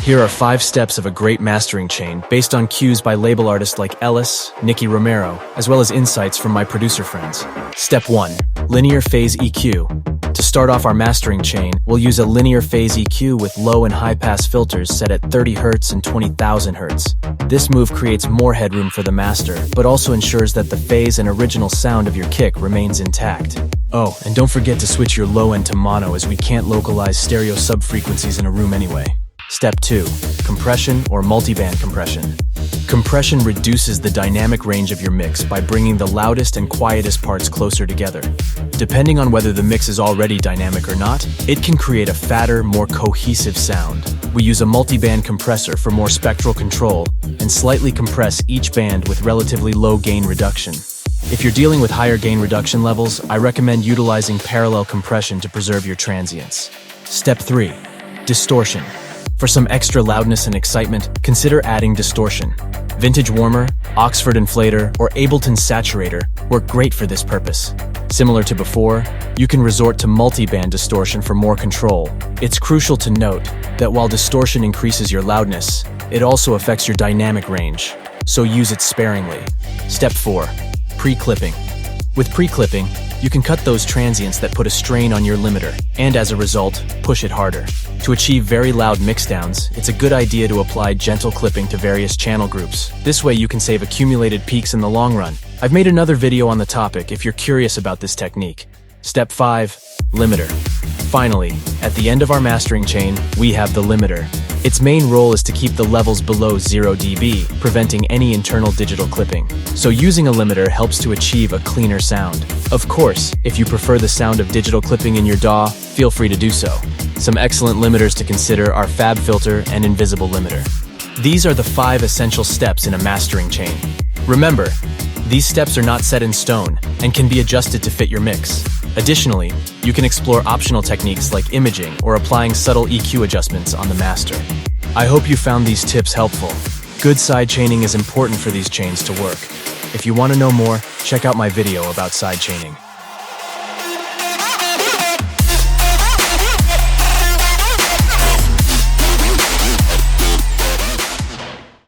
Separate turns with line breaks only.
Here are 5 steps of a great mastering chain based on cues by label artists like Ellis, Nicky Romero, as well as insights from my producer friends. Step 1. Linear Phase EQ. To start off our mastering chain, we'll use a linear phase EQ with low and high pass filters set at 30 Hz and 20,000 Hz. This move creates more headroom for the master, but also ensures that the phase and original sound of your kick remains intact. Oh, and don't forget to switch your low end to mono, as we can't localize stereo subfrequencies in a room anyway. Step 2. Compression or multiband compression. Compression reduces the dynamic range of your mix by bringing the loudest and quietest parts closer together. Depending on whether the mix is already dynamic or not, it can create a fatter, more cohesive sound. We use a multiband compressor for more spectral control and slightly compress each band with relatively low gain reduction. If you're dealing with higher gain reduction levels, I recommend utilizing parallel compression to preserve your transients. Step 3. Distortion. For some extra loudness and excitement, consider adding distortion. Vintage Warmer, Oxford Inflator, or Ableton Saturator work great for this purpose. Similar to before, you can resort to multi-band distortion for more control. It's crucial to note that while distortion increases your loudness, it also affects your dynamic range, so use it sparingly. Step 4. Pre-clipping. With pre-clipping, you can cut those transients that put a strain on your limiter, and as a result, push it harder. To achieve very loud mixdowns, it's a good idea to apply gentle clipping to various channel groups. This way you can save accumulated peaks in the long run. I've made another video on the topic if you're curious about this technique. Step 5. Limiter. Finally, at the end of our mastering chain, we have the limiter. Its main role is to keep the levels below 0 dB, preventing any internal digital clipping. So using a limiter helps to achieve a cleaner sound. Of course, if you prefer the sound of digital clipping in your DAW, feel free to do so. Some excellent limiters to consider are Fab Filter and Invisible Limiter. These are the 5 essential steps in a mastering chain. Remember, these steps are not set in stone and can be adjusted to fit your mix. Additionally, you can explore optional techniques like imaging or applying subtle EQ adjustments on the master. I hope you found these tips helpful. Good sidechaining is important for these chains to work. If you want to know more, check out my video about sidechaining.